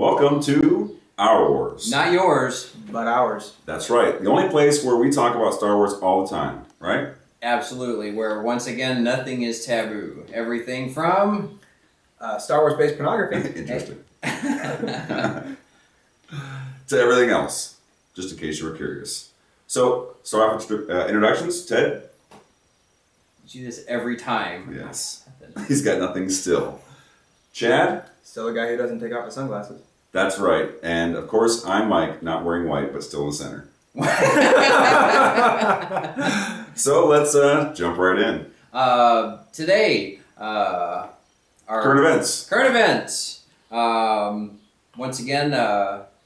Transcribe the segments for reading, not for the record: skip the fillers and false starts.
Welcome to Our Wars. Not yours, but ours. That's right. The only place where we talk about Star Wars all the time, right? Absolutely. Where once again, nothing is taboo. Everything from Star Wars-based pornography. Interesting. To everything else, just in case you were curious. So, start off with introductions. Ted? You do this every time. Yes. He's got nothing still. Chad? Still a guy who doesn't take off his sunglasses. That's right. And of course, I'm Mike, not wearing white, but still in the center. So let's jump right in. Today, our current events. Current events. Once again,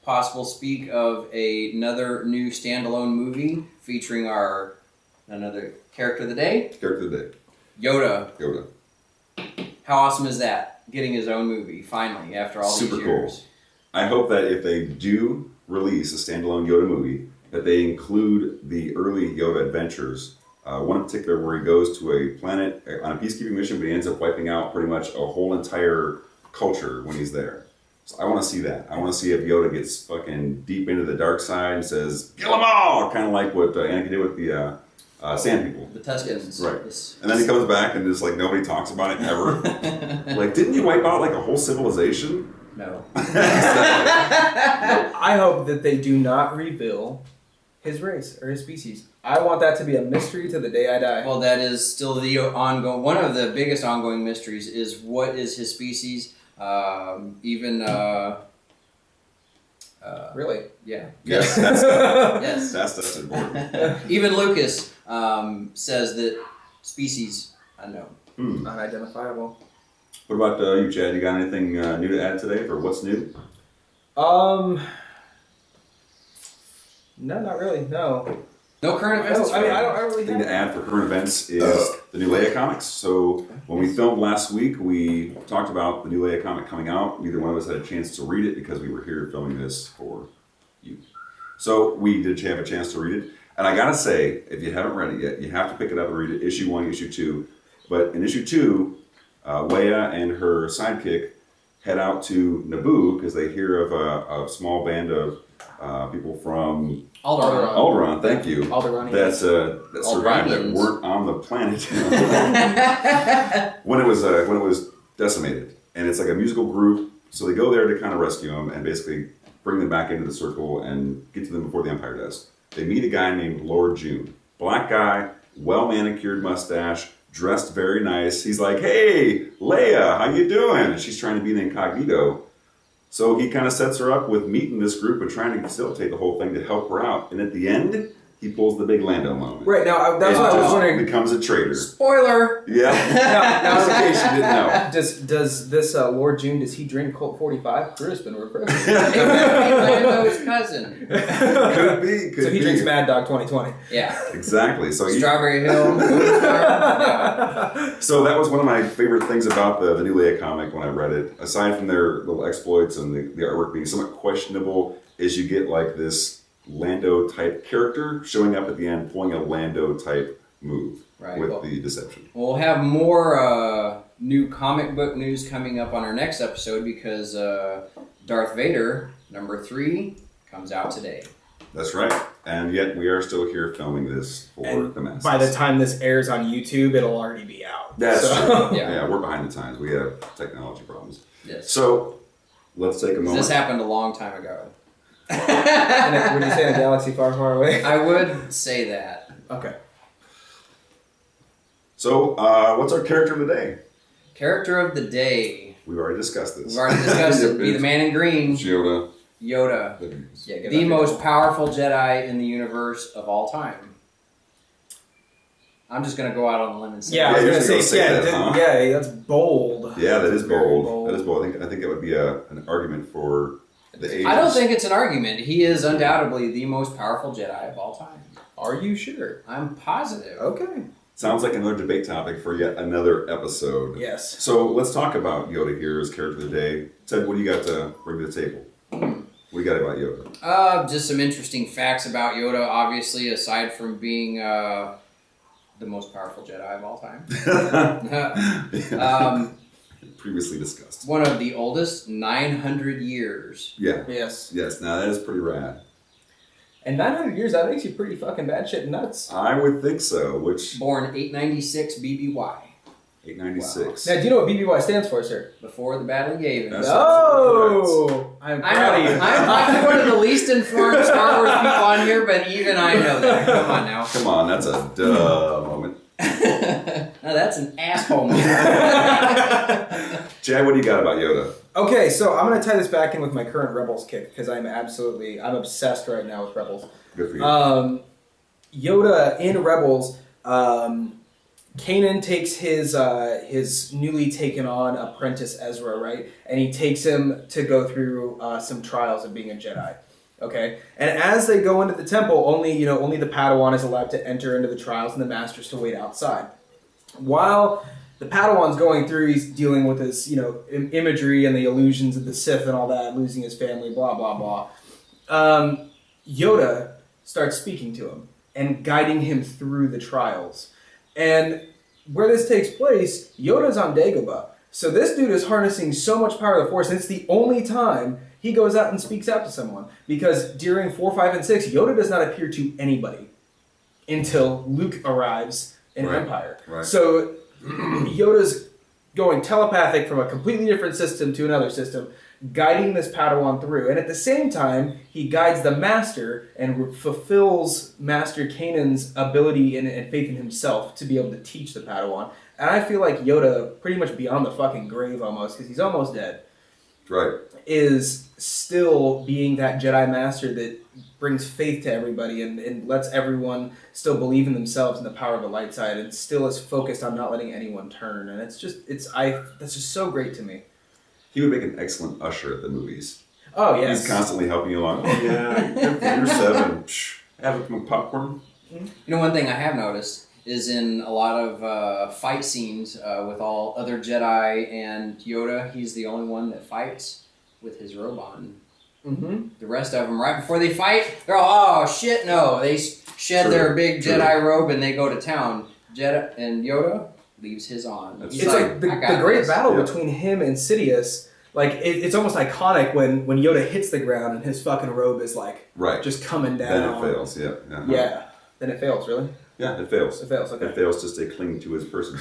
possible speak of another new standalone movie featuring another character of the day. Character of the day. Yoda. Yoda. How awesome is that? Getting his own movie, finally, after all these years. Super cool. I hope that if they do release a standalone Yoda movie, that they include the early Yoda adventures. One in particular where he goes to a planet on a peacekeeping mission, but he ends up wiping out pretty much a whole entire culture when he's there. So I want to see that. I want to see if Yoda gets fucking deep into the dark side and says, "Kill them all!" Kind of like what Anakin did with the Sand People. The Tuscans. Right. Yes. And then he comes back and just like nobody talks about it ever. Like, didn't you wipe out like a whole civilization? No. I hope that they do not reveal his race or his species. I want that to be a mystery to the day I die. Well, that is still the ongoing. One of the biggest ongoing mysteries is what is his species. Really? Yeah. Yes, that's Yes. that's important. Even Lucas says that species unknown. Unidentifiable. What about you, Chad? You got anything new to add today for what's new? No, not really. No. No current events. I don't really The thing to have. add for current events is the new Leia comics. So when we filmed last week, we talked about the new Leia comic coming out. Neither one of us had a chance to read it because we were here filming this for you. So we did have a chance to read it. And I gotta say, if you haven't read it yet, you have to pick it up and read it. Issue 1, Issue 2. But in Issue 2, Leia and her sidekick head out to Naboo because they hear of a small band of people from Alderaan, thank you. Alderaan. That survived that weren't on the planet when it was decimated, and it's like a musical group. So they go there to kind of rescue them and basically bring them back into the circle and get to them before the Empire does. They meet a guy named Lord June, black guy, well manicured mustache, dressed very nice. He's like, "Hey, Leia, how you doing?" And she's trying to be an incognito. So he kind of sets her up with meeting this group and trying to facilitate the whole thing to help her out. And at the end, he pulls the big Lando moment. Right, now, that's what I was wondering. Becomes a traitor. Spoiler. Yeah. Now, Just in case you didn't know. Does this Lord June, does he drink Colt 45? Crispin or Crispin? Lando's cousin. Could be. So he drinks Mad Dog 2020. Yeah. Exactly. So Strawberry Hill. Yeah. So that was one of my favorite things about the new Leia comic when I read it. Aside from their little exploits and the artwork being somewhat questionable, is you get like this Lando type character showing up at the end, pulling a Lando type move with the deception. We'll have more new comic book news coming up on our next episode because Darth Vader #3 comes out today. That's right. And yet we are still here filming this for the masses. By the time this airs on YouTube, it'll already be out. That's true. Yeah. Yeah, we're behind the times. We have technology problems. Yes. So let's take a moment. This happened a long time ago. Would you say in a galaxy far, far away? I would say that. Okay. So, what's our character of the day? Character of the day. We've already discussed this. We've already discussed it. Be the man in green. Yoda. Yoda. Yeah, The most powerful Jedi in the universe of all time. I'm just going to go out on a limb and say Yeah, I was going to say, that, huh? yeah, that's bold. Yeah, that is Very bold. That is bold. I think that would be an argument for the ages. I don't think it's an argument. He is undoubtedly the most powerful Jedi of all time. Are you sure? I'm positive. Okay. Sounds like another debate topic for yet another episode. Yes. So let's talk about Yoda here as character of the day. Ted, what do you got to bring to the table? What do you got about Yoda? Just some interesting facts about Yoda, obviously, aside from being the most powerful Jedi of all time. previously discussed. One of the oldest, 900 years. Yeah. Yes. Yes. Now that is pretty rad. And 900 years, that makes you pretty fucking bad shit nuts. I would think so. Which Born 896 BBY. 896. Now, do you know what BBY stands for, sir? Before the Battle of Yavin. That's- Oh! I'm I proud of know. you. I'm one of the least informed Star Wars people on here, but even I know that. Come on now. Come on, that's a duh moment. Now that's an asshole move. Chad, what do you got about Yoda? Okay, so I'm going to tie this back in with my current Rebels kick, because I'm obsessed right now with Rebels. Good for you. Yoda in Rebels, Kanan takes his newly taken on apprentice Ezra, right? And he takes him to go through some trials of being a Jedi. Okay, and as they go into the temple, only the Padawan is allowed to enter into the trials, and the Master's to wait outside. While the Padawan's going through, he's dealing with his imagery and the illusions of the Sith and all that, losing his family, blah blah blah. Yoda starts speaking to him and guiding him through the trials. And where this takes place, Yoda's on Dagobah. So this dude is harnessing so much power of the Force, and it's the only time he goes out and speaks out to someone. Because during 4, 5, and 6, Yoda does not appear to anybody until Luke arrives in Right. Empire. Right. So Yoda's going telepathic from a completely different system to another system, guiding this Padawan through. And at the same time, he guides the Master and fulfills Master Kanan's ability and faith in himself to be able to teach the Padawan. And I feel like Yoda, pretty much beyond the fucking grave almost, because he's almost dead, Right. is still being that Jedi Master that brings faith to everybody and lets everyone still believe in themselves and the power of the light side, and still is focused on not letting anyone turn. And that's just so great to me. He would make an excellent usher at the movies. Oh, yes. He's constantly helping you along. Oh, yeah, you're 7. Psh, have a popcorn. You know, one thing I have noticed is in a lot of fight scenes with all other Jedi and Yoda, he's the only one that fights with his robe on. Mm-hmm. The rest of them, right before they fight, they're all, oh shit, no. They shed True, their big true. Jedi robe and they go to town. Jedi and Yoda leaves his on. That's He's It's like the "I got great this." battle Yeah. between him and Sidious. Like, it's almost iconic when Yoda hits the ground and his fucking robe is like Right. just coming down. Then it fails, yeah. Uh-huh. Yeah. Then it fails, really? Yeah, it fails. It fails, okay. It fails to stay clean to his person.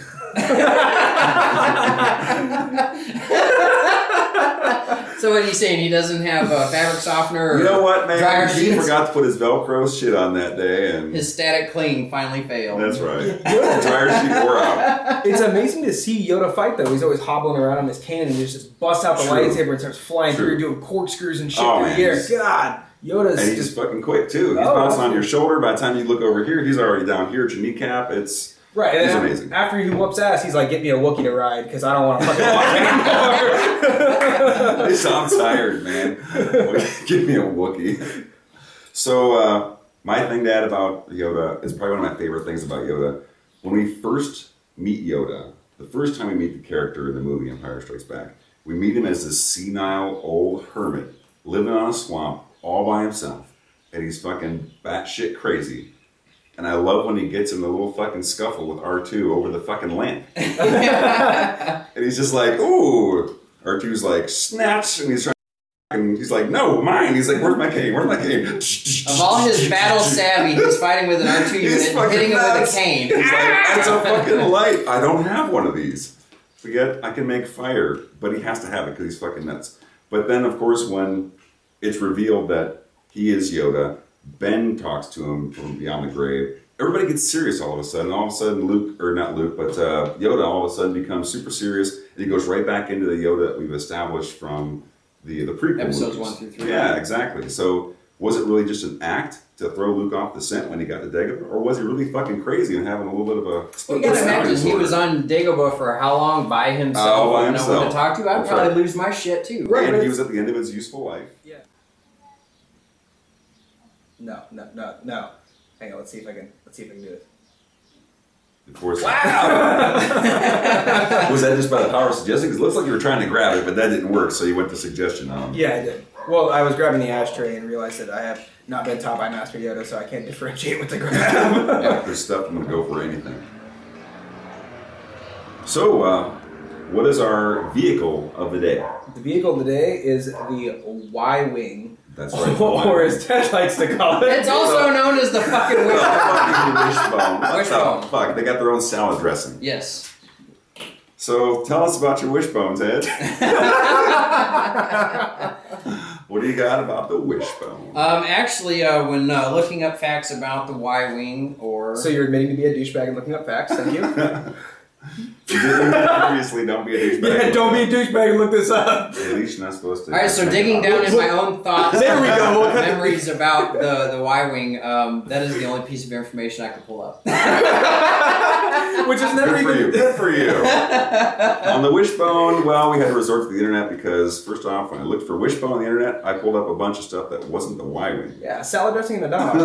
So what are you saying? He doesn't have a fabric softener or You know what, man? dryer He sheets? forgot to put his Velcro shit on that day, and His static cling finally failed. that's right. The dryer sheet wore out. It's amazing to see Yoda fight, though. He's always hobbling around on his cannon and he just busts out the True. lightsaber and starts flying True. through, doing corkscrews and shit Oh, through man, the air. he's- God, Yoda's And he's just... just fucking quick, too. He's Oh, bouncing on absolutely. your shoulder. By the time you look over here, he's already down here at your kneecap. It's... Right, and He's then amazing. after he whoops ass, he's like, get me a Wookiee to ride, because I don't want to fucking walk anymore. I'm tired, man. Give me a Wookiee. So, my thing to add about Yoda is probably one of my favorite things about Yoda. When we first meet Yoda, the first time we meet the character in the movie Empire Strikes Back, we meet him as this senile old hermit living on a swamp all by himself, and he's fucking batshit crazy. And I love when he gets in the little fucking scuffle with R2 over the fucking lamp. And he's just like, ooh. R2's like, snatch. And he's trying and he's like, no, mine. He's like, where's my cane? Where's my cane? Of all his battle savvy, he's fighting with an R2 He's unit and fucking hitting him with nuts. a cane. He's like, that's a fucking light. I don't have one of these. Forget I can make fire, but he has to have it because he's fucking nuts. But then, of course, when it's revealed that he is Yoda, Ben talks to him from beyond the grave. Everybody gets serious all of a sudden. All of a sudden, Yoda all of a sudden becomes super serious, and he goes right back into the Yoda that we've established from the prequel Episodes movies. 1 through 3. Yeah, exactly. So was it really just an act to throw Luke off the scent when he got to Dagobah, or was he really fucking crazy and having a little bit of a Well, split you gotta personality imagine he disorder? was on Dagobah for how long by himself? Oh, by with no one to himself. talk to. I'd That's probably right. lose my shit too. Right. And he was at the end of his useful life. Yeah. No. Hang on, let's see if I can do this. Of course. Wow! Was that just by the power of suggestion? Because it looks like you were trying to grab it, but that didn't work, so you went to suggestion. Yeah, I did. Well, I was grabbing the ashtray and realized that I have not been taught by Master Yoda, so I can't differentiate with the grab. Yeah, there's stuff I'm going to go for anything. So, what is our vehicle of the day? The vehicle of the day is the Y-Wing. That's right. Or as Ted likes to call it. It's also known as the fucking wishbone. Wishbone. What Wishbone. the fuck? They got their own salad dressing. Yes. So tell us about your wishbone, Ted. What do you got about the wishbone? Actually, when looking up facts about the Y-Wing, or So you're admitting to be a douchebag and looking up facts. Thank you. You didn't previously, don't be a douchebag. Yeah, don't be a douchebag and look this up. At least you're not supposed to. all right, so digging down in my own thoughts, There we go. We'll cut the- memories about the Y-Wing. That is the only piece of information I could pull up. Which is never Good for you. even. Good for you. On the wishbone, well, we had to resort to the internet because, first off, when I looked for wishbone on the internet, I pulled up a bunch of stuff that wasn't the Y-Wing. Yeah, salad dressing and a dog.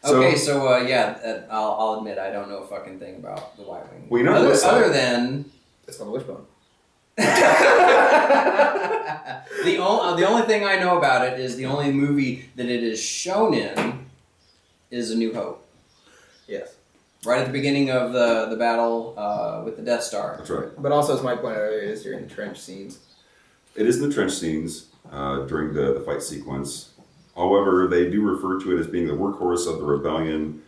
Okay, so yeah, I'll admit I don't know a fucking thing about the Y-Wing. Well, you know other, this, other than It's called a wishbone. the only thing I know about it is the only movie that it is shown in is A New Hope. Yes. Right at the beginning of the battle with the Death Star. That's right. But also, as Mike pointed out earlier, it is during the trench scenes. It is in the trench scenes during the fight sequence. However, they do refer to it as being the workhorse of the Rebellion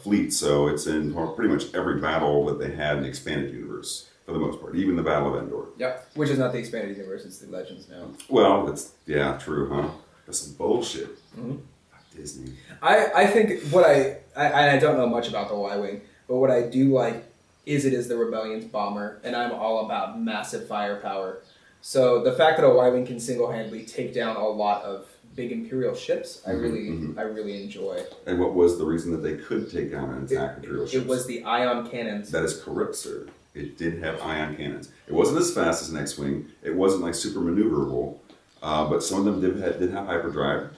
fleet, so it's in pretty much every battle that they had in the expanded universe, for the most part, even the Battle of Endor. Yep. Which is not the expanded universe, it's the Legends now. Well, that's, yeah, true, huh? That's some bullshit. Mm-hmm. Fuck Disney. I think what I don't know much about the Y-Wing, but what I do like is it is the Rebellion's bomber, and I'm all about massive firepower. So the fact that a Y-Wing can single-handedly take down a lot of big Imperial ships, I really enjoy. And what was the reason that they could take down and attack Imperial ships? It was the ion cannons. That is correct, sir. It did have ion cannons. It wasn't as fast as an X-Wing. It wasn't like super maneuverable, but some of them did have hyperdrive.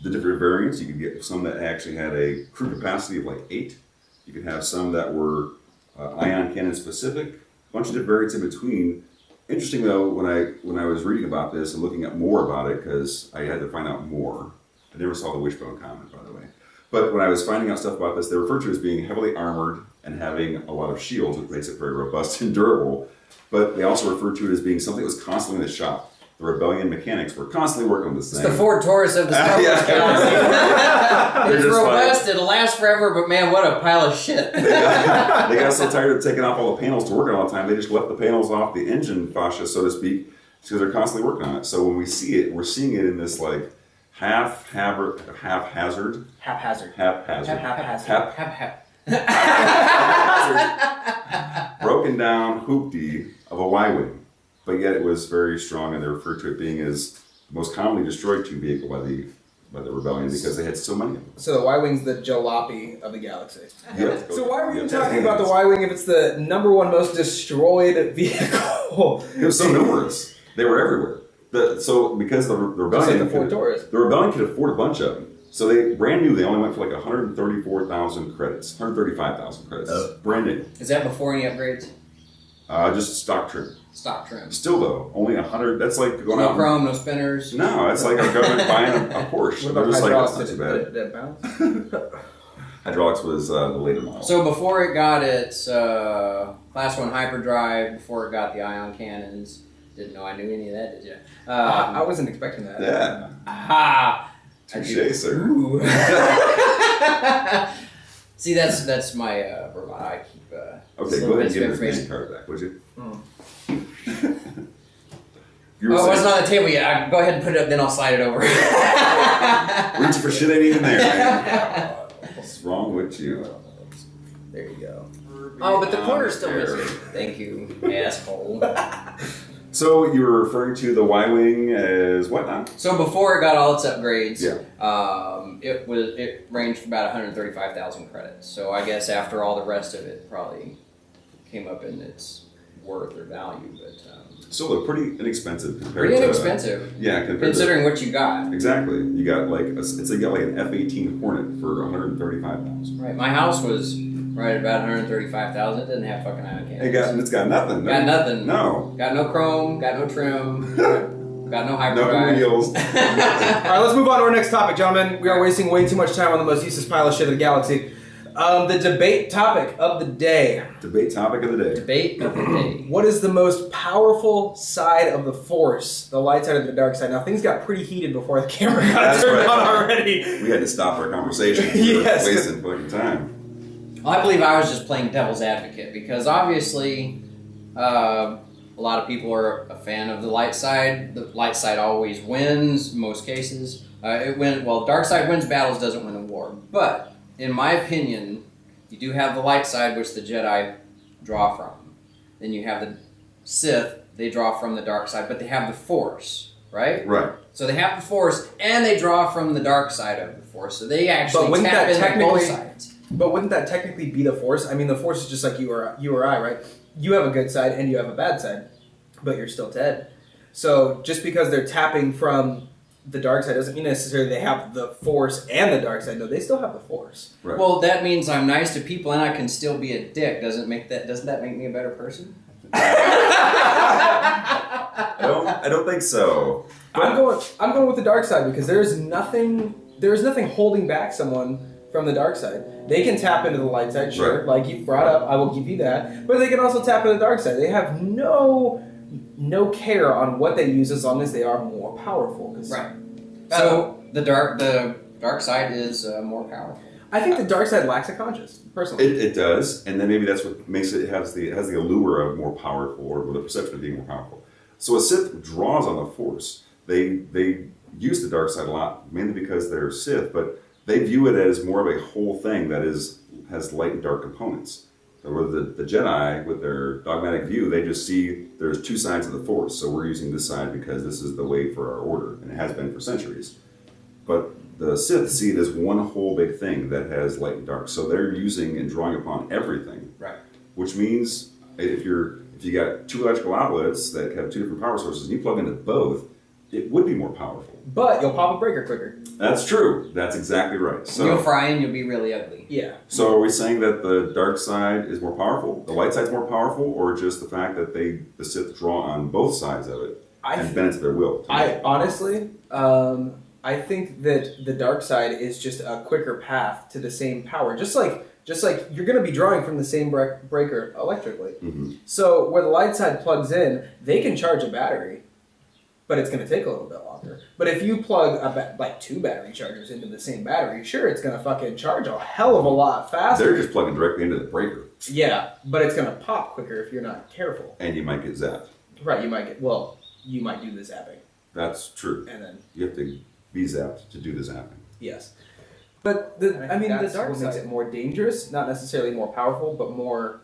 The different variants, you could get some that actually had a crew capacity of like 8. You could have some that were ion cannon specific. A bunch of different variants in between. Interesting though, when I was reading about this and looking up more about it, because I had to find out more. I never saw the wishbone comment, by the way. But when I was finding out stuff about this, they refer to it as being heavily armored and having a lot of shields, which makes it very robust and durable. But they also refer to it as being something that was constantly in the shop. The Rebellion mechanics were constantly working on this thing. It's the Ford Taurus of the Star Wars galaxy. It's just robust, it'll last forever, but man, what a pile of shit. They got so tired of taking off all the panels to work on all the time, they just left the panels off the engine fascia, so to speak, because they're constantly working on it. So when we see it, we're seeing it in this like haphazard, broken down hoopty of a Y-Wing. But yet it was very strong, and they referred to it being as the most commonly destroyed tube vehicle by the Rebellion because they had so many of them. So the Y-Wing's the jalopy of the galaxy. Yep. So why were you Yep. talking about the Y-Wing if it's the #1 most destroyed vehicle? It was so numerous. They were everywhere. So because the Just like Rebellion, the Ford Taurus. the Rebellion could afford a bunch of them. So they brand new. They only went for like 134,000 credits, 135,000 credits, brand new. Is that before any upgrades? Just stock trim. Stock trim. Still though, only 100. That's like going No out. chrome, no spinners. No, it's like a government buying a Porsche. What They're about just like, hydraulics? that's not too bad. Did it bounce? Hydraulics was the later model. So before it got its Class 1 hyperdrive, before it got the ion cannons, didn't know I knew any of that, did you? I wasn't expecting that. Yeah. Aha! Touché, sir. Ooh. See, that's my Vermont. I keep Okay, go ahead and give this man card back, would you? You were Oh, it saying- wasn't on the table yet. Go ahead and put it up, then I'll slide it over. Reach for shit ain't even there, man. What's wrong with you? There you go. Oh, but the corner's still missing. Thank you, asshole. So you were referring to the Y-Wing as what now? So before it got all its upgrades, Yeah. it ranged from about 135,000 credits. So I guess after all the rest of it, probably came up in its worth or value, but So they're pretty inexpensive compared pretty to... inexpensive. Yeah, compared Considering what you got. to... Exactly. You got like, you got like an F-18 Hornet for 135,000. Right, my house was right about 135,000. It didn't have fucking ion cannons. It's got nothing. Got nothing. No. Got no chrome. Got no trim. Got no No hyperdrive. wheels. All right, let's move on to our next topic, gentlemen. We are wasting way too much time on the most useless pile of shit in the galaxy. The debate topic of the day. Debate topic of the day. Debate of the day. What is the most powerful side of the Force? The light side or the dark side? Now, things got pretty heated before the camera got That's turned right. on already. We had to stop our conversation. Yes. Wasting fucking time. Well, I believe I was just playing devil's advocate because obviously a lot of people are a fan of the light side. The light side always wins in most cases. Dark side wins battles, doesn't win a war. But in my opinion, you do have the light side, which the Jedi draw from. Then you have the Sith, they draw from the dark side, but they have the Force, right? Right. So they have the Force, and they draw from the dark side of the Force. So they actually wouldn't tap that into both technically- sides. But wouldn't that technically be the Force? I mean, the Force is just like you or I, right? You have a good side and you have a bad side, but you're still dead. So just because they're tapping from the dark side doesn't mean necessarily they have the Force and the dark side. No, they still have the Force. Right. Well, that means I'm nice to people and I can still be a dick. Doesn't that make me a better person? I don't think so. I'm going with the dark side because there's nothing holding back someone from the dark side. They can tap into the light side, sure. Right. Like you brought up, I will give you that. But they can also tap into the dark side. They have no care on what they use as long as they are more powerful. Right. So the dark side is more powerful. I think the dark side lacks a conscience, personally. It does, and then maybe that's what makes it has the allure of more powerful, or the perception of being more powerful. So a Sith draws on the Force. They use the dark side a lot, mainly because they're Sith, but they view it as more of a whole thing that has light and dark components. So where the Jedi, with their dogmatic view, they just see there's two sides of the Force. So we're using this side because this is the way for our order, and it has been for centuries. But the Sith see it as one whole big thing that has light and dark. So they're using and drawing upon everything. Right. Which means if you got two electrical outlets that have two different power sources, and you plug into both, it would be more powerful. But you'll pop a breaker quicker. That's true. That's exactly right. So You'll fry and you'll be really ugly. Yeah. So are we saying that the dark side is more powerful, the light side's more powerful, or just the fact that the Sith draw on both sides of it and bend it to their will? I honestly, I think that the dark side is just a quicker path to the same power. Just like you're going to be drawing from the same breaker electrically. Mm-hmm. So where the light side plugs in, they can charge a battery, but it's going to take a little bit longer. But if you plug like two battery chargers into the same battery, sure, it's going to fucking charge a hell of a lot faster. They're just plugging directly into the breaker. Yeah, but it's going to pop quicker if you're not careful. And you might get zapped. Right, you might do the zapping. That's true. And then, You have to be zapped to do the zapping. yes. But the that's dark what side makes it more dangerous, not necessarily more powerful, but more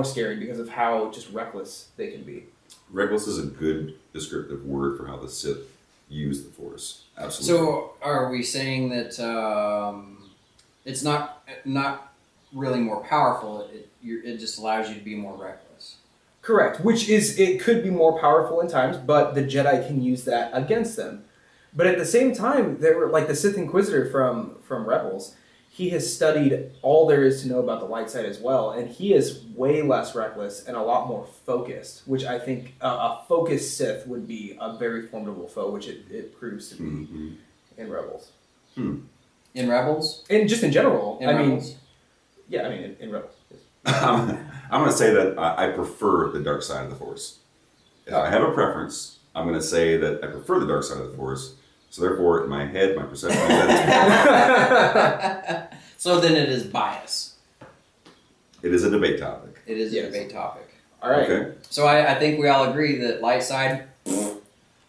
scary because of how just reckless they can be. Reckless is a good descriptive word for how the Sith use the Force. Absolutely. So are we saying that it's not really more powerful? It just allows you to be more reckless. Correct. Which is, it could be more powerful in times, but the Jedi can use that against them. But at the same time, there were like the Sith Inquisitor from Rebels. He has studied all there is to know about the light side as well, and he is way less reckless and a lot more focused, which I think a focused Sith would be a very formidable foe, which it proves to be in Rebels. In Rebels? And just in general. In I Rebels? mean, yeah, I mean, in Rebels. I'm going to say that I prefer the dark side of the Force. If I have a preference, I'm going to say that I prefer the dark side of the Force. So therefore, in my head, my perception is that So then it is bias. it is a debate topic. It is Yes. a debate topic. All right. Okay, So I think we all agree that light side,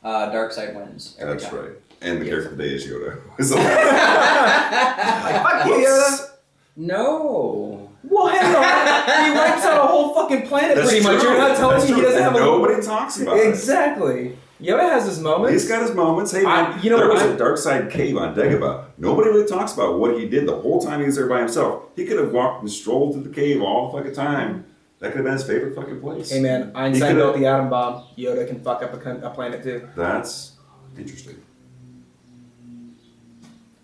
dark side wins every that's time. right. And the Yes. character of the day is Yoda. Fuck you, Yoda. No. Well, hell no. He wipes out a whole fucking planet That's pretty much. true. You're not telling That's me he true. doesn't have a... Nobody talks about it. Exactly. Yoda has his moments. He's got his moments. Hey, man, there was a dark side cave on Dagobah. Nobody really talks about what he did the whole time he was there by himself. He could have walked and strolled through the cave all the fucking time. That could have been his favorite fucking place. Hey man, Einstein built the atom bomb. Yoda can fuck up a planet too. That's interesting.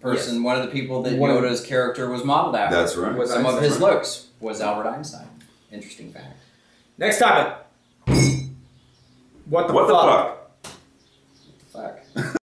One of the people that One of- Yoda's character was modeled after. That's right. Was Some of Einstein. his looks was Albert Einstein. Interesting fact. Next topic. What the What the fuck? fuck? Fuck.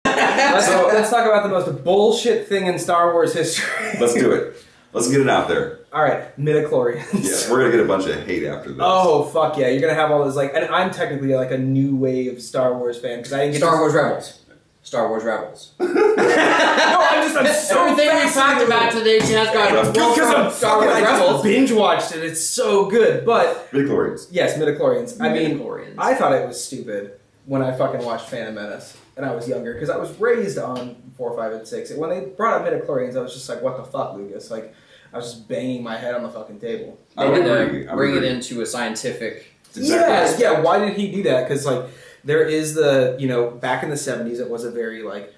Let's talk about the most bullshit thing in Star Wars history. Let's do it. Let's get it out there. All right, midichlorians. Yeah, we're gonna get a bunch of hate after this. Oh fuck yeah! You're gonna have all this like, and I'm technically like a new wave Star Wars fan because I didn't get Star Wars Rebels. Star Wars Rebels. No, I'm so Everything we talked about today, she has got because I'm Star Wars I just Rebels. binge watched it. It's so good, but Midichlorians. yes, midichlorians. I mean, Midichlorians. I thought it was stupid when I fucking watched Phantom Menace and I was younger because I was raised on 4, 5, and 6. And when they brought up midichlorians, I was just like, "What the fuck, Lucas?" Like, I was just banging my head on the fucking table. I They would had agree. to I would bring it agree. into a scientific. Exactly. Yeah. Why did he do that? Because like there is the back in the 70s, it was a very like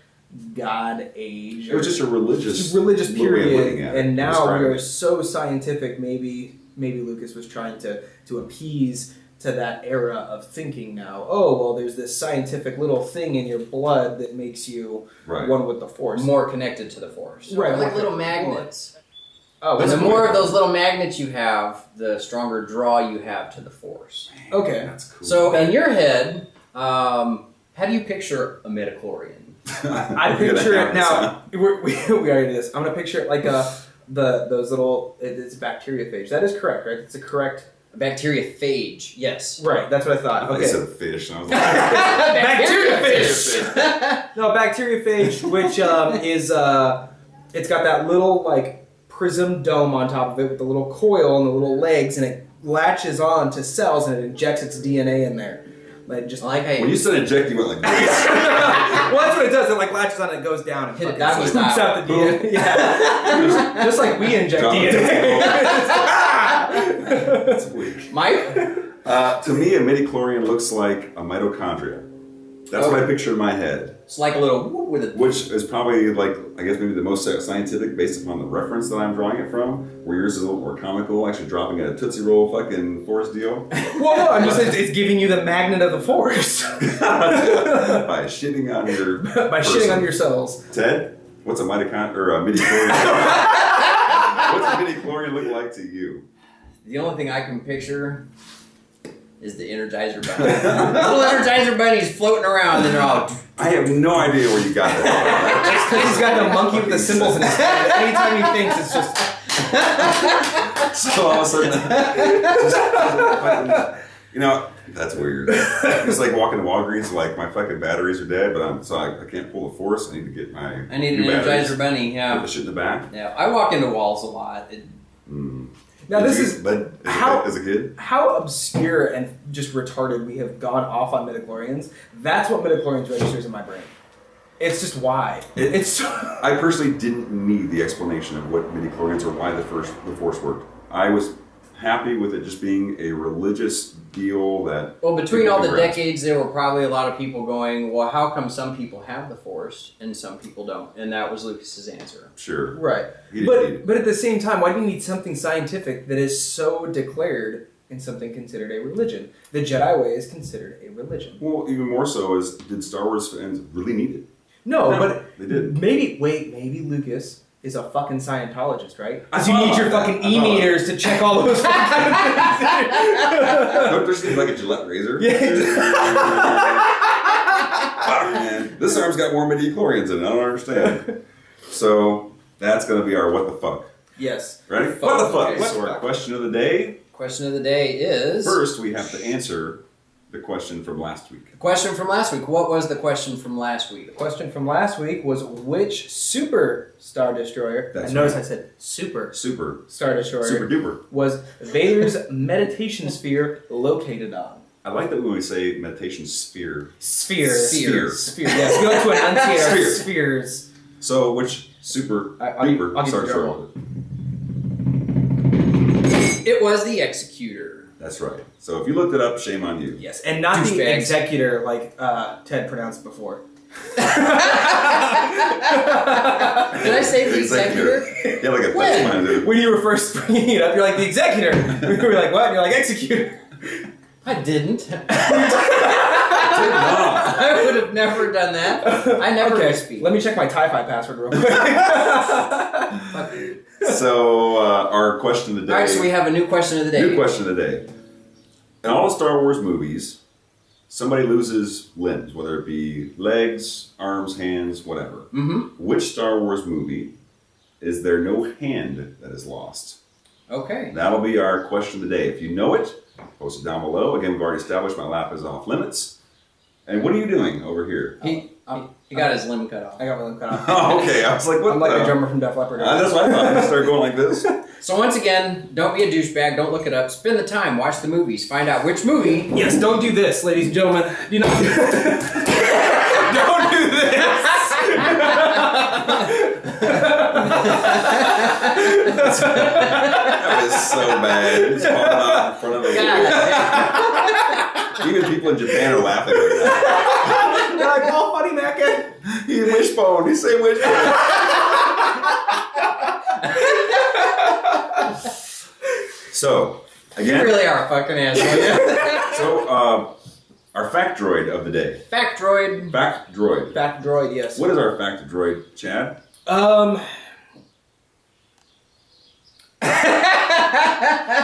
God age. It was just a religious way of looking period, at it. And now we are so scientific. Maybe Lucas was trying to appease to that era of thinking. Now, oh well, there's this scientific little thing in your blood that makes you one with the Force, More connected to the Force. Right, Like more little connected. magnets. Oh, And the that's more cool. of those little magnets you have, the stronger draw you have to the Force. Okay. That's cool. So in your head, how do you picture a midichlorian? I picture it now. We already did this. I'm gonna picture it like those little. It's a bacteriophage. That is correct, right? It's a correct. A bacteriophage, yes. Right. That's what I thought. I thought Okay. you said fish, and I was like, Bacteriophage! No, bacteriophage, which is it's got that little like prism dome on top of it with the little coil and the little legs, and it latches on to cells and it injects its DNA in there. Like just I like how when you said inject, you went like this. well, that's what it does. It like latches on and it goes down and Hit it fucking doggy scoops style. out the DNA. Yeah, just like we inject Drop it. DNA. That's weak. Mike? To me, a midichlorian looks like a mitochondria. That's what I picture in my head. It's like a little whoop with a... Which is probably like, I guess maybe the most scientific based upon the reference that I'm drawing it from, where yours is a little more comical, actually dropping a Tootsie Roll fucking Force deal. Well, no, I'm just saying it's giving you the magnet of the Force By shitting on your by person. shitting on your cells. Ted, what's a mitochondria or a midichlorian? What's a midichlorian look like to you? The only thing I can picture is the Energizer Bunny. Little Energizer Bunnies floating around and they're all... I have no idea where you got that. Just because he's got the monkey with the symbols in his head. Anytime he thinks, it's just... So all of a sudden, that's weird. It's like walking to Walgreens, like my fucking batteries are dead, but I can't pull the Force. I need to get my I need an new batteries. Energizer Bunny, Put yeah. the shit in the back. Yeah, I walk into walls a lot. Now Did this you is get led how- as a kid. how obscure and just retarded we have gone off on midichlorians. That's what midichlorians registers in my brain. It's just why. It's I personally didn't need the explanation of what midichlorians or why the Force worked. I was happy with it just being a religious deal that. Well, between people all the can grasp. decades, there were probably a lot of people going, well, how come some people have the Force and some people don't? And that was Lucas's answer. Sure. right. He didn't need it. But at the same time, why do you need something scientific that is so declared in something considered a religion? The Jedi way is considered a religion. Well, even more so is, did Star Wars fans really need it? No, No, but they didn't. maybe Lucas is a fucking Scientologist, right? I Because you thought need your about fucking that. I thought e-meters to check all those fucking Don't just need like a Gillette razor. Fuck, man. This arm's got more midichlorians in it. I don't understand. So that's going to be our what the fuck. Yes. Ready? Fuck. What the fuck? Okay. So our question of the day. Question of the day is... First, we have to answer the question from last week. Question from last week. What was the question from last week? The question from last week was which super Star Destroyer, That's and notice right. I said super Super Star Destroyer, duper. was Vader's meditation sphere located on? I like that when we say meditation sphere. Sphere. Sphere. Sphere. Yes, we like to enunciate our Sphere. spheres. So, which super I'll duper give Star you the Destroyer drum was it? It was the Executor. That's right. So if you looked it up, shame on you. Yes, and not the Douchebags. executor like Ted pronounced before. Did I say the Executor? Yeah, like a When? touch dude. When you were first bringing it up, you're like the executor. We were like, what? And you're like executor. I didn't. Did not. I would have never done that. I never Okay, misspeak. let me check my Tie-Fi password real quick. So our question of the day. All right, so we have a new question of the day. New question of the day. In all the Star Wars movies, somebody loses limbs, whether it be legs, arms, hands, whatever. Mm-hmm. Which Star Wars movie is there no hand that is lost? Okay. That'll be our question today. If you know it, post it down below. Again, we've already established my lap is off limits. And what are you doing over here? He got his limb cut off. I got my limb cut off. Oh, okay. I was like, what I'm like the drummer from Def Leppard. That's what I thought. I started going like this. So once again, don't be a douchebag. Don't look it up. Spend the time. Watch the movies. Find out which movie. Yes, don't do this, ladies and gentlemen. Do not do Don't do this. That is so bad. It's falling out in front of them. Even people in Japan are laughing right now. They're like, oh, funny, Macca. He wishbone. He say wishbone. So, again. You really are a fucking asshole. So, our factoid of the day. Factroid. Factoid. Fact droid, yes. What is our factoid, Chad?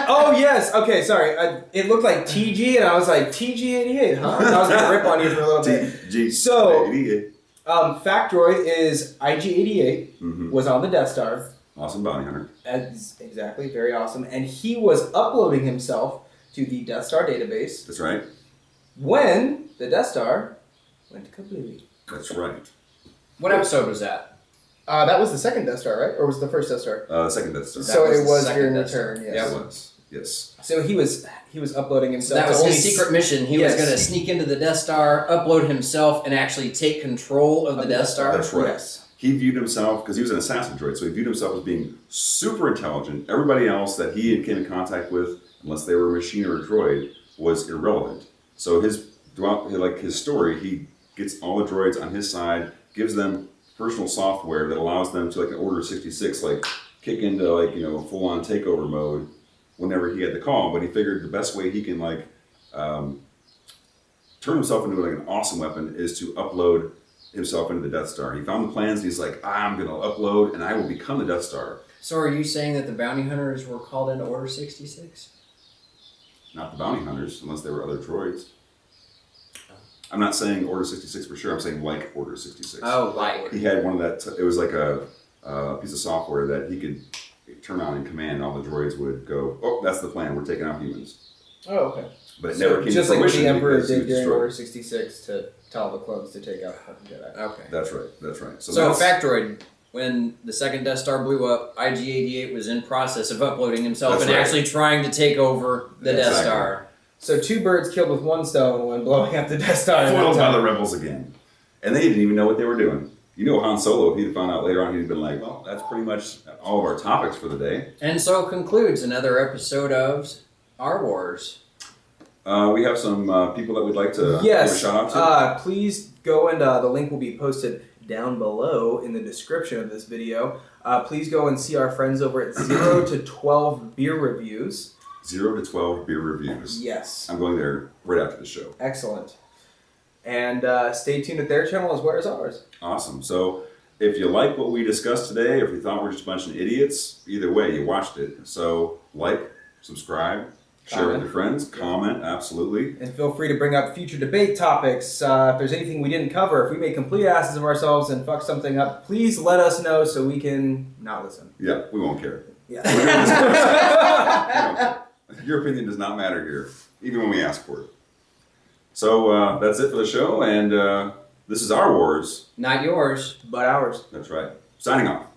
Oh yes. Okay, sorry. It looked like TG, and I was like TG-88, huh? And I was gonna rip on you for a little bit. So, Factroid is IG-88 was on the Death Star. Awesome bounty hunter. Exactly, very awesome. And he was uploading himself to the Death Star database That's right. when the Death Star went kablooey. That's right. What episode was that? That was the second Death Star, right? Or was it the first Death Star? Second Death Star. So was it the was second during Death Star. return, yes. Yeah, it was. Yes. So he was uploading himself. That was to his only secret mission. He was going to sneak into the Death Star, upload himself, and actually take control of the Death Star. That's right. Yes. He viewed himself, because he was an assassin droid, so he viewed himself as being super intelligent. Everybody else that he came in contact with, unless they were a machine or a droid, was irrelevant. So throughout his story, he gets all the droids on his side, gives them personal software that allows them to, like an Order 66, like kick into like, full-on takeover mode whenever he had the call. But he figured the best way he can turn himself into like an awesome weapon is to upload himself into the Death Star. He found the plans, and he's like, I'm going to upload, and I will become the Death Star. So are you saying that the bounty hunters were called into Order 66? Not the bounty hunters, unless they were other droids. I'm not saying Order 66 for sure. I'm saying like Order 66. Oh, like. He had one of that. It was like a piece of software that he could turn on in command, and all the droids would go, oh, that's the plan. We're taking out humans. Oh, okay. But it never came just to like what fruition the Emperor because he did was during destroyed. Order 66 to tell the clones to take out fucking Jedi. Okay. That's right. That's right. So that's, Factroid, when the second Death Star blew up, IG-88 was in process of uploading himself That's and right. actually trying to take over the Death Exactly. Star. So 2 birds killed with 1 stone when blowing up the Death Star. foiled by the rebels again. And they didn't even know what they were doing. You know, Han Solo, if he'd found out later on, he'd been like, well, that's pretty much all of our topics for the day. And so concludes another episode of Our Wars. We have some people that we'd like to Yes. give a shout out to. Please go and the link will be posted down below in the description of this video. Please go and see our friends over at 0 to 12 Beer Reviews. 0 to 12 beer reviews. Yes. I'm going there right after the show. Excellent. And stay tuned at their channel as well as ours. Awesome. So if you like what we discussed today, or if you thought we were just a bunch of idiots, either way, you watched it. So like, subscribe, share with your friends, comment, absolutely. And feel free to bring up future debate topics. If there's anything we didn't cover, if we make complete asses of ourselves and fuck something up, please let us know so we can not listen. Yeah, we won't care. Yeah. We don't care. Your opinion does not matter here, even when we ask for it. So that's it for the show, and this is Our Wars. Not yours. But ours. That's right. Signing off.